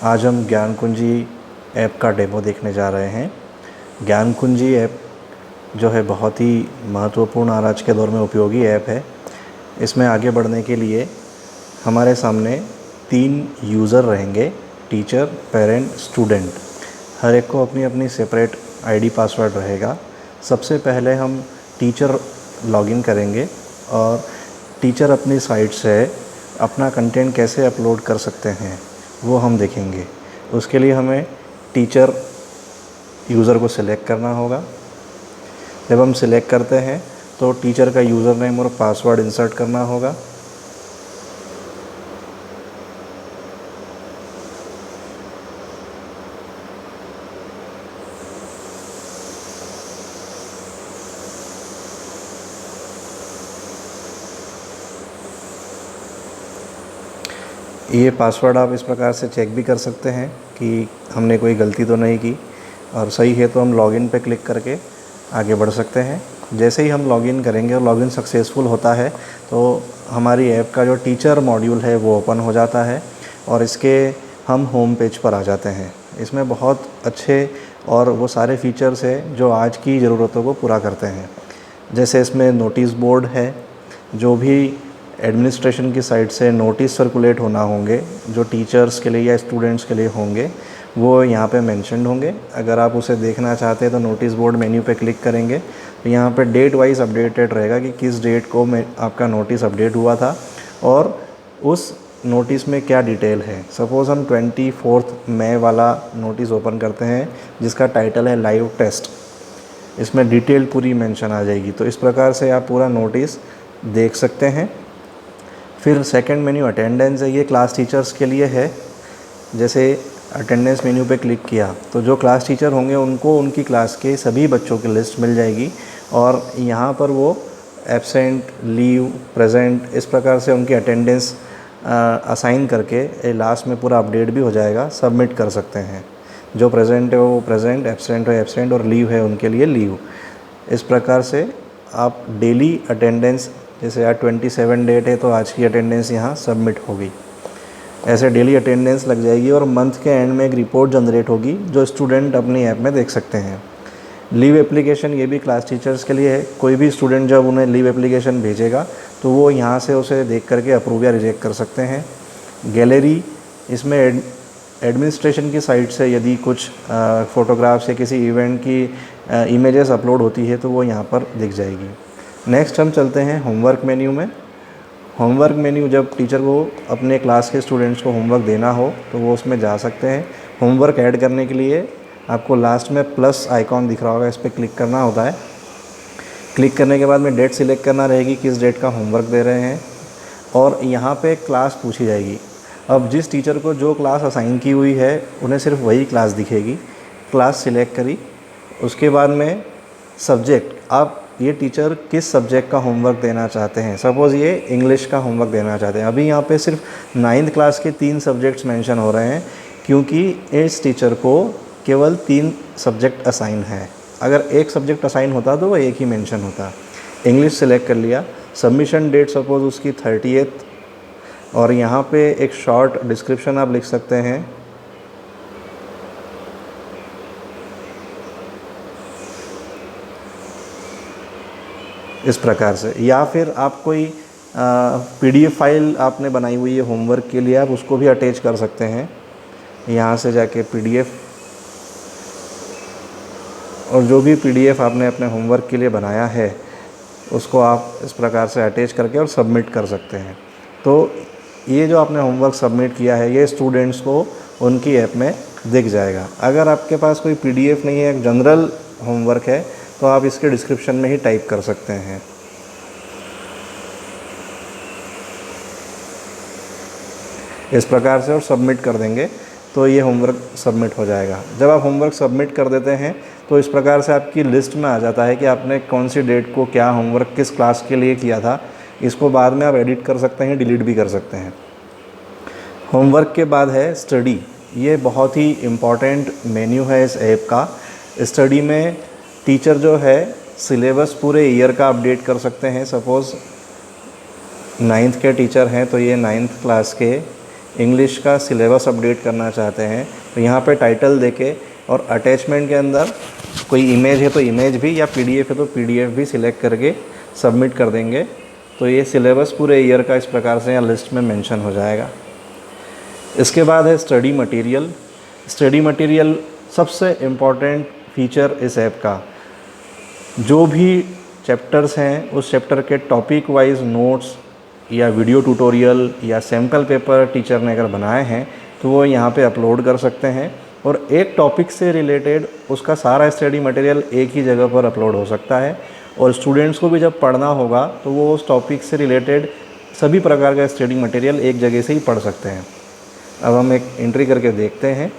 आज हम ज्ञान कुंजी ऐप का डेमो देखने जा रहे हैं। ज्ञान कुंजी ऐप जो है बहुत ही महत्वपूर्ण और आज के दौर में उपयोगी ऐप है। इसमें आगे बढ़ने के लिए हमारे सामने 3 यूज़र रहेंगे, टीचर, पेरेंट, स्टूडेंट। हर एक को अपनी अपनी सेपरेट आईडी पासवर्ड रहेगा। सबसे पहले हम टीचर लॉगिन करेंगे और टीचर अपनी साइट से अपना कंटेंट कैसे अपलोड कर सकते हैं वो हम देखेंगे। उसके लिए हमें टीचर यूज़र को सिलेक्ट करना होगा। जब हम सिलेक्ट करते हैं तो टीचर का यूज़र नेम और पासवर्ड इंसर्ट करना होगा। ये पासवर्ड आप इस प्रकार से चेक भी कर सकते हैं कि हमने कोई गलती तो नहीं की, और सही है तो हम लॉगिन पे क्लिक करके आगे बढ़ सकते हैं। जैसे ही हम लॉगिन करेंगे और लॉगिन सक्सेसफुल होता है तो हमारी ऐप का जो टीचर मॉड्यूल है वो ओपन हो जाता है और इसके हम होम पेज पर आ जाते हैं। इसमें बहुत अच्छे और वो सारे फीचर्स हैं जो आज की ज़रूरतों को पूरा करते हैं। जैसे इसमें नोटिस बोर्ड है, जो भी एडमिनिस्ट्रेशन की साइड से नोटिस सर्कुलेट होना होंगे जो टीचर्स के लिए या स्टूडेंट्स के लिए होंगे वो यहाँ पे मेंशन्ड होंगे। अगर आप उसे देखना चाहते हैं तो नोटिस बोर्ड मेन्यू पे क्लिक करेंगे तो यहाँ पे डेट वाइज अपडेटेड रहेगा कि किस डेट को आपका नोटिस अपडेट हुआ था और उस नोटिस में क्या डिटेल है। सपोज़ हम 24 मई वाला नोटिस ओपन करते हैं जिसका टाइटल है लाइव टेस्ट। इसमें डिटेल पूरी मेंशन आ जाएगी। तो इस प्रकार से आप पूरा नोटिस देख सकते हैं। फिर सेकंड मेन्यू अटेंडेंस है, ये क्लास टीचर्स के लिए है। जैसे अटेंडेंस मेन्यू पे क्लिक किया तो जो क्लास टीचर होंगे उनको उनकी क्लास के सभी बच्चों की लिस्ट मिल जाएगी और यहाँ पर वो एब्सेंट, लीव, प्रेजेंट इस प्रकार से उनकी अटेंडेंस असाइन करके लास्ट में पूरा अपडेट भी हो जाएगा। सबमिट कर सकते हैं। जो प्रेजेंट है वो प्रेजेंट, एब्सेंट है एब्सेंट और लीव है उनके लिए लीव। इस प्रकार से आप डेली अटेंडेंस, जैसे आज 27 डेट है तो आज की अटेंडेंस यहाँ सबमिट होगी। ऐसे डेली अटेंडेंस लग जाएगी और मंथ के एंड में एक रिपोर्ट जनरेट होगी जो स्टूडेंट अपनी ऐप में देख सकते हैं। लीव एप्लीकेशन ये भी क्लास टीचर्स के लिए है। कोई भी स्टूडेंट जब उन्हें लीव एप्लीकेशन भेजेगा तो वो यहाँ से उसे देख करके अप्रूव या रिजेक्ट कर सकते हैं। गैलरी, इसमें एडमिनिस्ट्रेशन की साइट से यदि कुछ फ़ोटोग्राफ्स या किसी इवेंट की इमेजेस अपलोड होती है तो वो यहाँ पर दिख जाएगी। नेक्स्ट हम चलते हैं होमवर्क मेन्यू में। होमवर्क मेन्यू, जब टीचर को अपने क्लास के स्टूडेंट्स को होमवर्क देना हो तो वो उसमें जा सकते हैं। होमवर्क ऐड करने के लिए आपको लास्ट में प्लस आइकॉन दिख रहा होगा, इस पर क्लिक करना होता है। क्लिक करने के बाद में डेट सिलेक्ट करना रहेगी, किस डेट का होमवर्क दे रहे हैं, और यहाँ पे क्लास पूछी जाएगी। अब जिस टीचर को जो क्लास असाइन की हुई है उन्हें सिर्फ वही क्लास दिखेगी। क्लास सिलेक्ट करी, उसके बाद में सब्जेक्ट, आप ये टीचर किस सब्जेक्ट का होमवर्क देना चाहते हैं। सपोज़ ये इंग्लिश का होमवर्क देना चाहते हैं। अभी यहाँ पे सिर्फ 9th क्लास के 3 सब्जेक्ट्स मेंशन हो रहे हैं क्योंकि इस टीचर को केवल 3 सब्जेक्ट असाइन है। अगर एक सब्जेक्ट असाइन होता तो वो एक ही मेंशन होता। इंग्लिश सेलेक्ट कर लिया। सबमिशन डेट सपोज़ उसकी 30th, और यहाँ पे एक शॉर्ट डिस्क्रिप्शन आप लिख सकते हैं। इस प्रकार से, या फिर आप कोई PDF फाइल आपने बनाई हुई है होमवर्क के लिए, आप उसको भी अटैच कर सकते हैं। यहाँ से जाके PDF, और जो भी PDF आपने अपने होमवर्क के लिए बनाया है उसको आप इस प्रकार से अटैच करके और सबमिट कर सकते हैं। तो ये जो आपने होमवर्क सबमिट किया है ये स्टूडेंट्स को उनकी ऐप में दिख जाएगा। अगर आपके पास कोई PDF नहीं है, एक जनरल होमवर्क है, तो आप इसके डिस्क्रिप्शन में ही टाइप कर सकते हैं। इस प्रकार से और सबमिट कर देंगे तो ये होमवर्क सबमिट हो जाएगा। जब आप होमवर्क सबमिट कर देते हैं तो इस प्रकार से आपकी लिस्ट में आ जाता है कि आपने कौन सी डेट को क्या होमवर्क किस क्लास के लिए किया था। इसको बाद में आप एडिट कर सकते हैं, डिलीट भी कर सकते हैं। होमवर्क के बाद है स्टडी। ये बहुत ही इम्पॉर्टेंट मेन्यू है इस ऐप का। स्टडी में टीचर जो है सिलेबस पूरे ईयर का अपडेट कर सकते हैं। सपोज़ 9th के टीचर हैं तो ये 9th क्लास के इंग्लिश का सिलेबस अपडेट करना चाहते हैं तो यहाँ पे टाइटल देके और अटैचमेंट के अंदर कोई इमेज है तो इमेज भी, या पीडीएफ है तो पीडीएफ भी सिलेक्ट करके सबमिट कर देंगे। तो ये सिलेबस पूरे ईयर का इस प्रकार से यहाँ लिस्ट में मेंशन हो जाएगा। इसके बाद है स्टडी मटेरियल। स्टडी मटेरियल सबसे इम्पॉर्टेंट फीचर इस ऐप का। जो भी चैप्टर्स हैं उस चैप्टर के टॉपिक वाइज नोट्स या वीडियो ट्यूटोरियल या सैम्पल पेपर टीचर ने अगर बनाए हैं तो वो यहाँ पे अपलोड कर सकते हैं, और एक टॉपिक से रिलेटेड उसका सारा स्टडी मटेरियल एक ही जगह पर अपलोड हो सकता है। और स्टूडेंट्स को भी जब पढ़ना होगा तो वो उस टॉपिक से रिलेटेड सभी प्रकार का स्टडी मटेरियल एक जगह से ही पढ़ सकते हैं। अब हम एक एंट्री करके देखते हैं।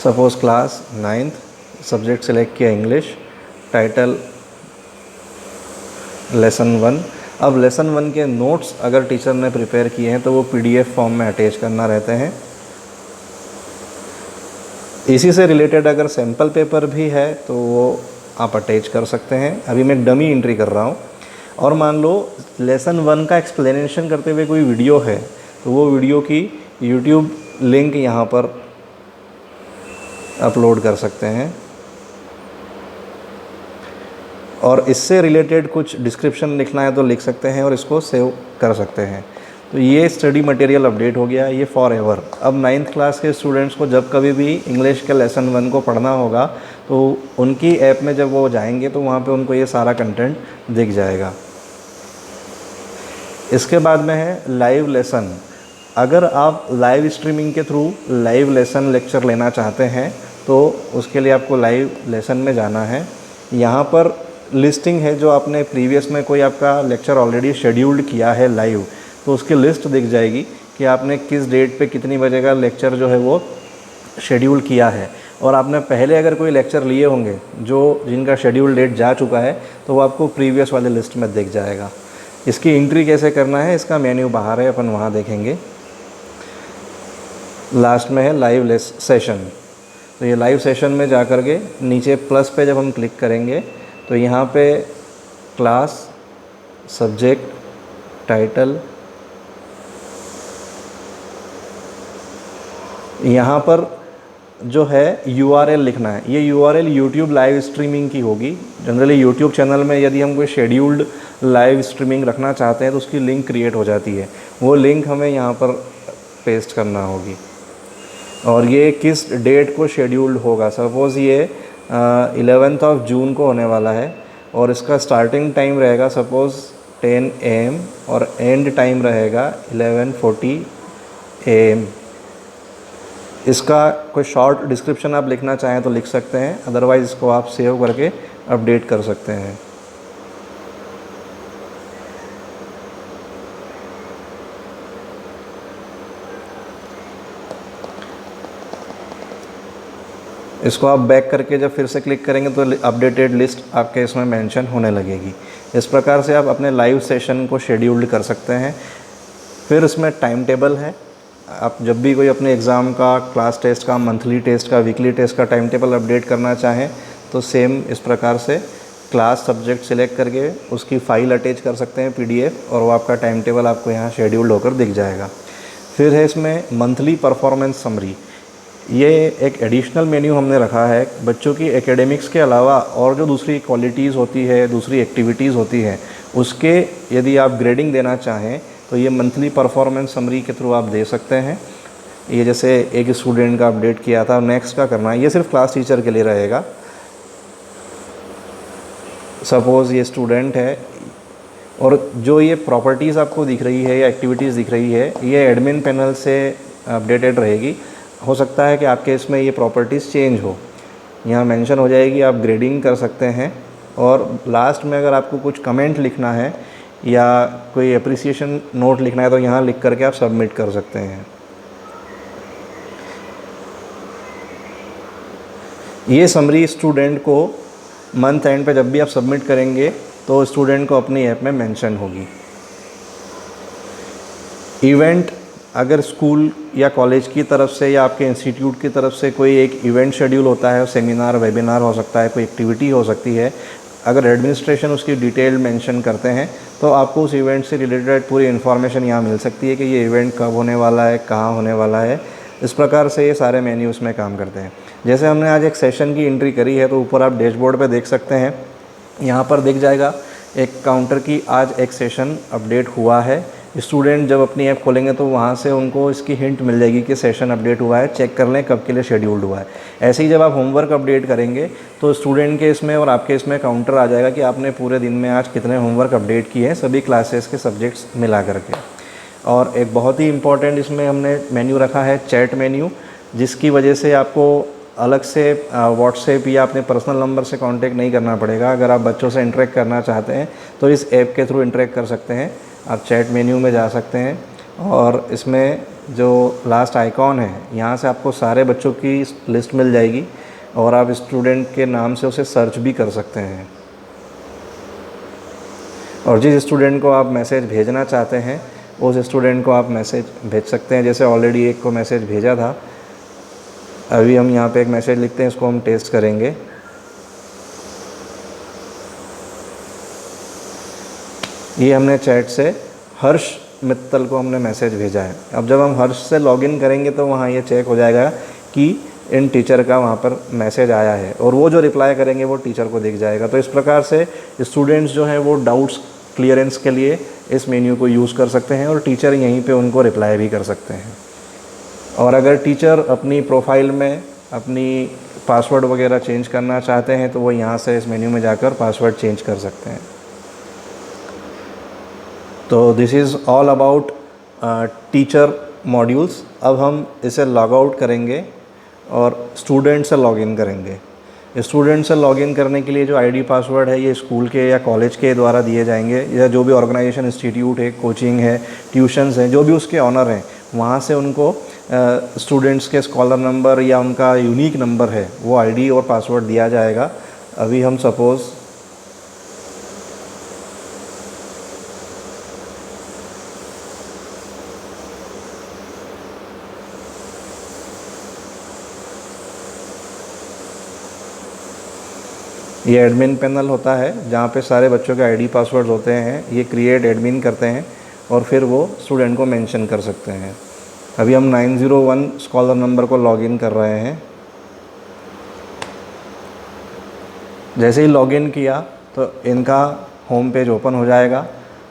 Suppose class 9th, subject select किया इंग्लिश, टाइटल लेसन 1। अब लेसन 1 के नोट्स अगर टीचर ने प्रिपेयर किए हैं तो वो पीडीएफ फॉर्म में अटैच करना रहते हैं। इसी से रिलेटेड अगर सैम्पल पेपर भी है तो वो आप अटैच कर सकते हैं। अभी मैं एक डमी एंट्री कर रहा हूँ, और मान लो लेसन 1 का एक्सप्लेनेशन करते हुए कोई वीडियो है तो वो वीडियो की यूट्यूब लिंक यहाँ पर अपलोड कर सकते हैं, और इससे रिलेटेड कुछ डिस्क्रिप्शन लिखना है तो लिख सकते हैं और इसको सेव कर सकते हैं। तो ये स्टडी मटेरियल अपडेट हो गया, ये फॉर एवर। अब 9th क्लास के स्टूडेंट्स को जब कभी भी इंग्लिश के लेसन 1 को पढ़ना होगा तो उनकी ऐप में जब वो जाएंगे तो वहाँ पे उनको ये सारा कंटेंट दिख जाएगा। इसके बाद में है लाइव लेसन। अगर आप लाइव स्ट्रीमिंग के थ्रू लाइव लेसन लेक्चर लेना चाहते हैं तो उसके लिए आपको लाइव लेसन में जाना है। यहाँ पर लिस्टिंग है, जो आपने प्रीवियस में कोई आपका लेक्चर ऑलरेडी शेड्यूल्ड किया है लाइव, तो उसकी लिस्ट दिख जाएगी कि आपने किस डेट पे कितनी बजे का लेक्चर जो है वो शेड्यूल किया है। और आपने पहले अगर कोई लेक्चर लिए होंगे जिनका शेड्यूल डेट जा चुका है तो वो आपको प्रीवियस वाले लिस्ट में दिख जाएगा। इसकी एंट्री कैसे करना है, इसका मेन्यू बाहर है, अपन वहाँ देखेंगे। लास्ट में है लाइव सेशन। तो ये लाइव सेशन में जा कर के नीचे प्लस पे जब हम क्लिक करेंगे तो यहाँ पे क्लास, सब्जेक्ट, टाइटल, यहाँ पर जो है URL लिखना है। ये URL YouTube लाइव स्ट्रीमिंग की होगी। जनरली YouTube चैनल में यदि हम कोई शेड्यूल्ड लाइव स्ट्रीमिंग रखना चाहते हैं तो उसकी लिंक क्रिएट हो जाती है, वो लिंक हमें यहाँ पर पेस्ट करना होगी। और ये किस डेट को शेड्यूल्ड होगा, सपोज़ ये 11 जून को होने वाला है, और इसका स्टार्टिंग टाइम रहेगा सपोज़ 10 AM और एंड टाइम रहेगा 11:40 AM। इसका कोई शॉर्ट डिस्क्रिप्शन आप लिखना चाहें तो लिख सकते हैं, अदरवाइज़ इसको आप सेव करके अपडेट कर सकते हैं। इसको आप बैक करके जब फिर से क्लिक करेंगे तो अपडेटेड लिस्ट आपके इसमें मेंशन होने लगेगी। इस प्रकार से आप अपने लाइव सेशन को शेड्यूल्ड कर सकते हैं। फिर इसमें टाइम टेबल है। आप जब भी कोई अपने एग्ज़ाम का, क्लास टेस्ट का, मंथली टेस्ट का, वीकली टेस्ट का टाइम टेबल अपडेट करना चाहें तो सेम इस प्रकार से क्लास सब्जेक्ट सिलेक्ट करके उसकी फ़ाइल अटैच कर सकते हैं PDF, और वो आपका टाइम टेबल आपको यहाँ शेड्यूल्ड होकर दिख जाएगा। फिर है इसमें मंथली परफॉर्मेंस समरी। ये एक एडिशनल मेन्यू हमने रखा है। बच्चों की एकेडमिक्स के अलावा और जो दूसरी क्वालिटीज़ होती है, दूसरी एक्टिविटीज़ होती हैं, उसके यदि आप ग्रेडिंग देना चाहें तो ये मंथली परफॉर्मेंस समरी के थ्रू आप दे सकते हैं। ये जैसे एक स्टूडेंट का अपडेट किया था, नेक्स्ट का करना है, ये सिर्फ क्लास टीचर के लिए रहेगा। सपोज़ ये स्टूडेंट है और जो ये प्रॉपर्टीज़ आपको दिख रही है या एक्टिविटीज़ दिख रही है, ये एडमिन पैनल से अपडेटेड रहेगी। हो सकता है कि आपके इसमें ये प्रॉपर्टीज़ चेंज हो, यहाँ मेंशन हो जाएगी, आप ग्रेडिंग कर सकते हैं। और लास्ट में अगर आपको कुछ कमेंट लिखना है या कोई एप्रिसिएशन नोट लिखना है तो यहाँ लिख करके आप सबमिट कर सकते हैं। ये समरी स्टूडेंट को मंथ एंड पे जब भी आप सबमिट करेंगे तो स्टूडेंट को अपनी ऐप में मेंशन होगी। इवेंट, अगर स्कूल या कॉलेज की तरफ से या आपके इंस्टीट्यूट की तरफ से कोई एक इवेंट शेड्यूल होता है, सेमिनार, वेबिनार हो सकता है, कोई एक्टिविटी हो सकती है, अगर एडमिनिस्ट्रेशन उसकी डिटेल मेंशन करते हैं तो आपको उस इवेंट से रिलेटेड पूरी इन्फॉर्मेशन यहाँ मिल सकती है कि ये इवेंट कब होने वाला है, कहाँ होने वाला है। इस प्रकार से ये सारे मेन्यू उसमें काम करते हैं। जैसे हमने आज एक सेशन की एंट्री करी है तो ऊपर आप डैशबोर्ड पे देख सकते हैं, यहाँ पर दिख जाएगा एक काउंटर की आज एक सेशन अपडेट हुआ है। स्टूडेंट जब अपनी ऐप खोलेंगे तो वहाँ से उनको इसकी हिंट मिल जाएगी कि सेशन अपडेट हुआ है, चेक कर लें कब के लिए शेड्यूल्ड हुआ है। ऐसे ही जब आप होमवर्क अपडेट करेंगे तो स्टूडेंट के इसमें और आपके इसमें काउंटर आ जाएगा कि आपने पूरे दिन में आज कितने होमवर्क अपडेट किए हैं, सभी क्लासेस के सब्जेक्ट्स मिला करके। और एक बहुत ही इम्पॉर्टेंट इसमें हमने मेन्यू रखा है चैट मेन्यू, जिसकी वजह से आपको अलग से व्हाट्सएप या अपने पर्सनल नंबर से कांटेक्ट नहीं करना पड़ेगा। अगर आप बच्चों से इंटरेक्ट करना चाहते हैं तो इस ऐप के थ्रू इंटरेक्ट कर सकते हैं। आप चैट मेन्यू में जा सकते हैं और इसमें जो लास्ट आइकॉन है यहाँ से आपको सारे बच्चों की लिस्ट मिल जाएगी और आप स्टूडेंट के नाम से उसे सर्च भी कर सकते हैं। और जिस स्टूडेंट को आप मैसेज भेजना चाहते हैं उस स्टूडेंट को आप मैसेज भेज सकते हैं। जैसे ऑलरेडी एक को मैसेज भेजा था, अभी हम यहाँ पे एक मैसेज लिखते हैं, इसको हम टेस्ट करेंगे। ये हमने चैट से हर्ष मित्तल को हमने मैसेज भेजा है। अब जब हम हर्ष से लॉगिन करेंगे तो वहाँ ये चेक हो जाएगा कि इन टीचर का वहाँ पर मैसेज आया है और वो जो रिप्लाई करेंगे वो टीचर को दिख जाएगा। तो इस प्रकार से स्टूडेंट्स जो हैं वो डाउट्स क्लियरेंस के लिए इस मेन्यू को यूज़ कर सकते हैं और टीचर यहीं पे उनको रिप्लाई भी कर सकते हैं। और अगर टीचर अपनी प्रोफाइल में अपनी पासवर्ड वगैरह चेंज करना चाहते हैं तो वो यहाँ से इस मेन्यू में जाकर पासवर्ड चेंज कर सकते हैं। तो this is all about teacher modules. अब हम इसे लॉग आउट करेंगे और स्टूडेंट से लॉगिन करेंगे। स्टूडेंट से लॉगिन करने के लिए जो आईडी पासवर्ड है ये स्कूल के या कॉलेज के द्वारा दिए जाएंगे, या जो भी ऑर्गेनाइजेशन, इंस्टीट्यूट है, कोचिंग है, ट्यूशन्स हैं, जो भी उसके ऑनर हैं, वहाँ से उनको स्टूडेंट्स के स्कॉलर नंबर या उनका यूनिक नंबर है वो आईडी और पासवर्ड दिया जाएगा। अभी हम सपोज़ ये एडमिन पैनल होता है जहाँ पे सारे बच्चों के आईडी पासवर्ड होते हैं, ये क्रिएट एडमिन करते हैं और फिर वो स्टूडेंट को मेंशन कर सकते हैं। अभी हम 901 स्कॉलर नंबर को लॉगिन कर रहे हैं। जैसे ही लॉगिन किया तो इनका होम पेज ओपन हो जाएगा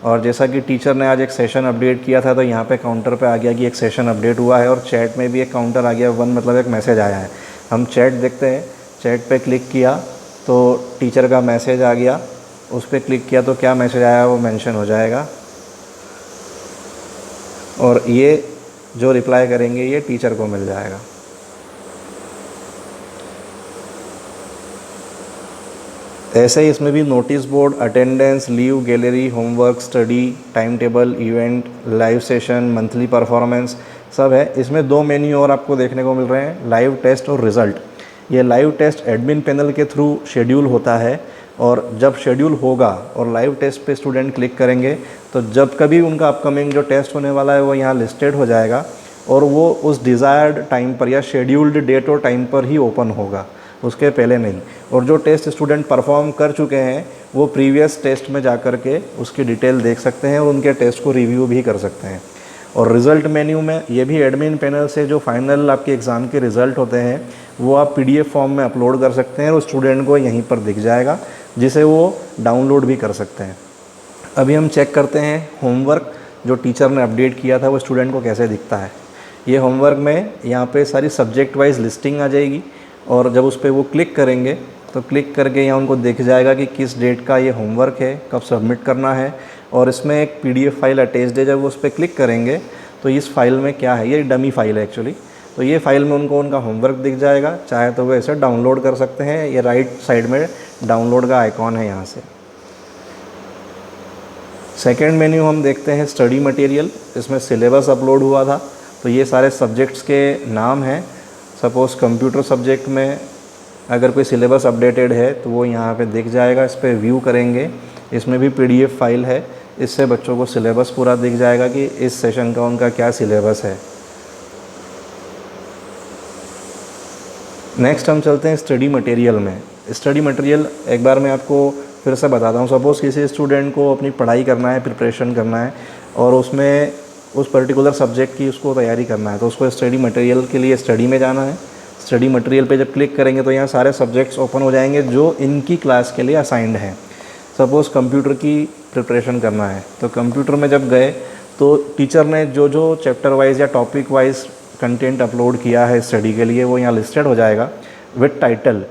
और जैसा कि टीचर ने आज एक सेशन अपडेट किया था तो यहाँ पे काउंटर पे आ गया कि एक सेशन अपडेट हुआ है और चैट में भी एक काउंटर आ गया, 1 मतलब एक मैसेज आया है। हम चैट देखते हैं, चैट पे क्लिक किया तो टीचर का मैसेज आ गया, उस पर क्लिक किया तो क्या मैसेज आया वो मेंशन हो जाएगा और ये जो रिप्लाई करेंगे ये टीचर को मिल जाएगा। ऐसे ही इसमें भी notice board, attendance, leave, gallery, homework, study, time table, event, live session, monthly performance सब है। इसमें 2 मेन्यू और आपको देखने को मिल रहे हैं, लाइव टेस्ट और रिज़ल्ट। ये लाइव टेस्ट एडमिन पैनल के थ्रू शेड्यूल होता है और जब शेड्यूल होगा और लाइव टेस्ट पे स्टूडेंट क्लिक करेंगे तो जब कभी उनका अपकमिंग जो टेस्ट होने वाला है वो यहाँ लिस्टेड हो जाएगा और वो उस डिज़ायर्ड टाइम पर या शेड्यूल्ड डेट और टाइम पर ही ओपन होगा, उसके पहले नहीं। और जो टेस्ट स्टूडेंट परफॉर्म कर चुके हैं वो प्रीवियस टेस्ट में जा कर के उसकी डिटेल देख सकते हैं और उनके टेस्ट को रिव्यू भी कर सकते हैं। और रिज़ल्ट मेन्यू में ये भी एडमिन पैनल से जो फाइनल आपके एग्ज़ाम के रिज़ल्ट होते हैं वो आप PDF फॉर्म में अपलोड कर सकते हैं और स्टूडेंट को यहीं पर दिख जाएगा, जिसे वो डाउनलोड भी कर सकते हैं। अभी हम चेक करते हैं होमवर्क जो टीचर ने अपडेट किया था वो स्टूडेंट को कैसे दिखता है। ये होमवर्क में यहाँ पे सारी सब्जेक्ट वाइज लिस्टिंग आ जाएगी और जब उस पर वो क्लिक करेंगे तो क्लिक करके यहाँ उनको दिख जाएगा कि किस डेट का ये होमवर्क है, कब सबमिट करना है। और इसमें एक PDF फाइल अटैच्ड है, जब वो उस पर क्लिक करेंगे तो इस फाइल में क्या है, ये डमी फाइल है एक्चुअली, तो ये फाइल में उनको उनका होमवर्क दिख जाएगा। चाहे तो वो ऐसे डाउनलोड कर सकते हैं, ये राइट साइड में डाउनलोड का आइकॉन है यहाँ से। सेकेंड मेन्यू हम देखते हैं स्टडी मटेरियल, इसमें सिलेबस अपलोड हुआ था तो ये सारे सब्जेक्ट्स के नाम हैं। सपोज़ कंप्यूटर सब्जेक्ट में अगर कोई सिलेबस अपडेटेड है तो वो यहाँ पे दिख जाएगा। इस पर व्यू करेंगे, इसमें भी PDF फाइल है, इससे बच्चों को सिलेबस पूरा दिख जाएगा कि इस सेशन का उनका क्या सिलेबस है। नेक्स्ट हम चलते हैं स्टडी मटेरियल में। स्टडी मटेरियल एक बार मैं आपको फिर से बताता हूँ, सपोज़ किसी स्टूडेंट को अपनी पढ़ाई करना है, प्रिपरेशन करना है और उसमें उस पर्टिकुलर सब्जेक्ट की उसको तैयारी करना है, तो उसको स्टडी मटेरियल के लिए स्टडी में जाना है। स्टडी मटेरियल पे जब क्लिक करेंगे तो यहाँ सारे सब्जेक्ट्स ओपन हो जाएंगे जो इनकी क्लास के लिए असाइंड हैं। सपोज़ कंप्यूटर की प्रिपरेशन करना है, तो कंप्यूटर में जब गए तो टीचर ने जो जो चैप्टर वाइज या टॉपिक वाइज कंटेंट अपलोड किया है स्टडी के लिए वो यहाँ लिस्टेड हो जाएगा विद टाइटल।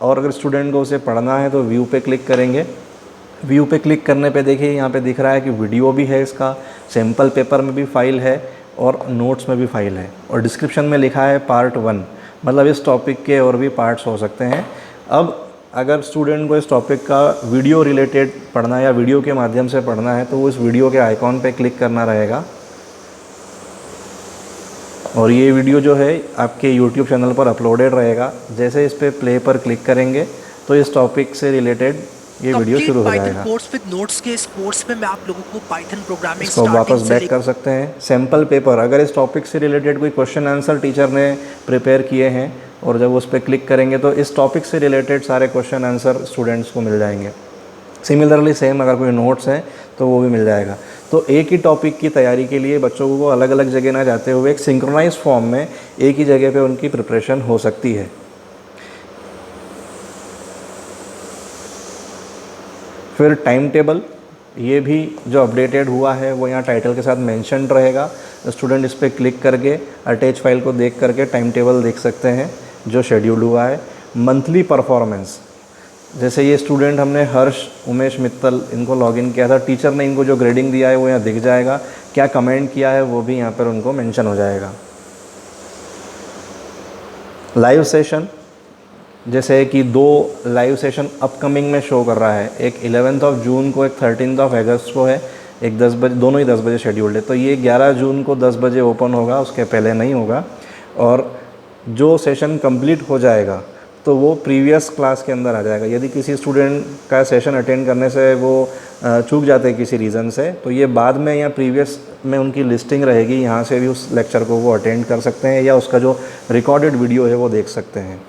और अगर स्टूडेंट को उसे पढ़ना है तो व्यू पे क्लिक करेंगे। व्यू पे क्लिक करने पे देखिए यहाँ पे दिख रहा है कि वीडियो भी है, इसका सैम्पल पेपर में भी फाइल है और नोट्स में भी फाइल है, और डिस्क्रिप्शन में लिखा है पार्ट 1, मतलब इस टॉपिक के और भी पार्ट्स हो सकते हैं। अब अगर स्टूडेंट को इस टॉपिक का वीडियो रिलेटेड पढ़ना है या वीडियो के माध्यम से पढ़ना है तो वो इस वीडियो के आइकॉन पे क्लिक करना रहेगा और ये वीडियो जो है आपके YouTube चैनल पर अपलोडेड रहेगा। जैसे इस पे प्ले पर क्लिक करेंगे तो इस टॉपिक से रिलेटेड ये वीडियो शुरू हो जाएगा। कोर्स विद नोट्स के इस कोर्स में मैं आप लोगों को पाइथन प्रोग्रामिंग इसको वापस बैक कर सकते हैं। सैम्पल पेपर, अगर इस टॉपिक से रिलेटेड कोई क्वेश्चन आंसर टीचर ने प्रिपेयर किए हैं और जब उस पर क्लिक करेंगे तो इस टॉपिक से रिलेटेड सारे क्वेश्चन आंसर स्टूडेंट्स को मिल जाएंगे। सिमिलरली सेम अगर कोई नोट्स हैं तो वो भी मिल जाएगा। तो एक ही टॉपिक की तैयारी के लिए बच्चों को अलग अलग जगह ना जाते हुए एक सिंक्रोनाइज फॉर्म में एक ही जगह पे उनकी प्रिपरेशन हो सकती है। फिर टाइम टेबल, ये भी जो अपडेटेड हुआ है वो यहाँ टाइटल के साथ मेंशन रहेगा। स्टूडेंट इस पर क्लिक करके अटैच फाइल को देख करके टाइम टेबल देख सकते हैं जो शेड्यूल हुआ है। मंथली परफॉर्मेंस, जैसे ये स्टूडेंट हमने हर्ष, उमेश मित्तल, इनको लॉगिन किया था, टीचर ने इनको जो ग्रेडिंग दिया है वो यहाँ दिख जाएगा, क्या कमेंट किया है वो भी यहाँ पर उनको मेंशन हो जाएगा। लाइव सेशन, जैसे कि 2 लाइव सेशन अपकमिंग में शो कर रहा है, एक 11 जून को, एक 13 अगस्त को है, एक 10 बजे, दोनों ही 10 बजे शेड्यूल्ड है। तो ये 11 जून को 10 बजे ओपन होगा, उसके पहले नहीं होगा। और जो सेशन कंप्लीट हो जाएगा तो वो प्रीवियस क्लास के अंदर आ जाएगा। यदि किसी स्टूडेंट का सेशन अटेंड करने से वो चूक जाते हैं किसी रीज़न से, तो ये बाद में या प्रीवियस में उनकी लिस्टिंग रहेगी, यहाँ से भी उस लेक्चर को वो अटेंड कर सकते हैं या उसका जो रिकॉर्डेड वीडियो है वो देख सकते हैं।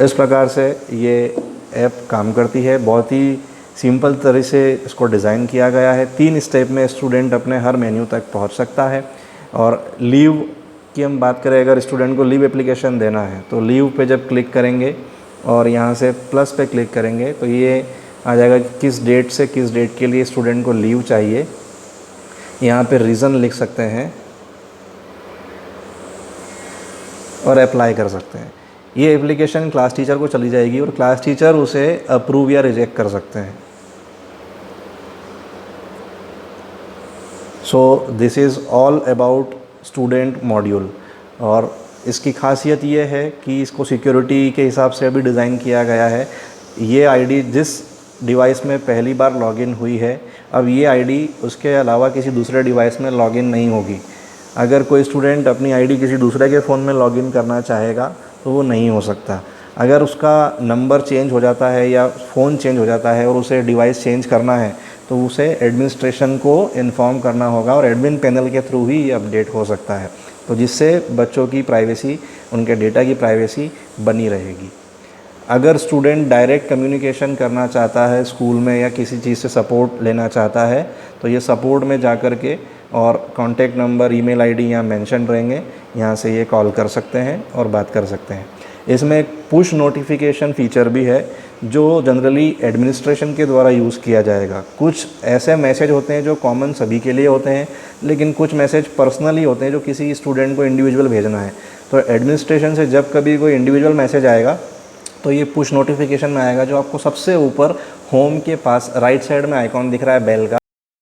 इस प्रकार से ये ऐप काम करती है। बहुत ही सिंपल तरह से इसको डिज़ाइन किया गया है। 3 स्टेप में स्टूडेंट अपने हर मेन्यू तक पहुंच सकता है। और लीव की हम बात करें, अगर स्टूडेंट को लीव एप्लीकेशन देना है तो लीव पे जब क्लिक करेंगे और यहाँ से प्लस पे क्लिक करेंगे तो ये आ जाएगा कि किस डेट से किस डेट के लिए स्टूडेंट को लीव चाहिए। यहाँ पे रीज़न लिख सकते हैं और अप्लाई कर सकते हैं। ये एप्लीकेशन क्लास टीचर को चली जाएगी और क्लास टीचर उसे अप्रूव या रिजेक्ट कर सकते हैं। So this is all about student module. और इसकी खासियत ये है कि इसको सिक्योरिटी के हिसाब से भी डिज़ाइन किया गया है। ये आईडी जिस डिवाइस में पहली बार लॉगिन हुई है, अब ये आईडी उसके अलावा किसी दूसरे डिवाइस में लॉगिन नहीं होगी। अगर कोई स्टूडेंट अपनी आईडी किसी दूसरे के फ़ोन में लॉगिन करना चाहेगा तो वो नहीं हो सकता। अगर उसका नंबर चेंज हो जाता है या फ़ोन चेंज हो जाता है और उसे डिवाइस चेंज करना है तो उसे एडमिनिस्ट्रेशन को इन्फॉर्म करना होगा और एडमिन पैनल के थ्रू ही ये अपडेट हो सकता है, तो जिससे बच्चों की प्राइवेसी, उनके डेटा की प्राइवेसी बनी रहेगी। अगर स्टूडेंट डायरेक्ट कम्युनिकेशन करना चाहता है स्कूल में या किसी चीज़ से सपोर्ट लेना चाहता है तो ये सपोर्ट में जा कर के और कॉन्टैक्ट नंबर, ईमेल आईडी यहाँ मेंशन रहेंगे, यहाँ से ये कॉल कर सकते हैं और बात कर सकते हैं। इसमें एक पुश नोटिफिकेशन फ़ीचर भी है जो जनरली एडमिनिस्ट्रेशन के द्वारा यूज़ किया जाएगा। कुछ ऐसे मैसेज होते हैं जो कॉमन सभी के लिए होते हैं, लेकिन कुछ मैसेज पर्सनली होते हैं जो किसी स्टूडेंट को इंडिविजुअल भेजना है। तो एडमिनिस्ट्रेशन से जब कभी कोई इंडिविजुअल मैसेज आएगा तो ये पुश नोटिफिकेशन में आएगा, जो आपको सबसे ऊपर होम के पास राइट साइड में आइकॉन दिख रहा है बेल का,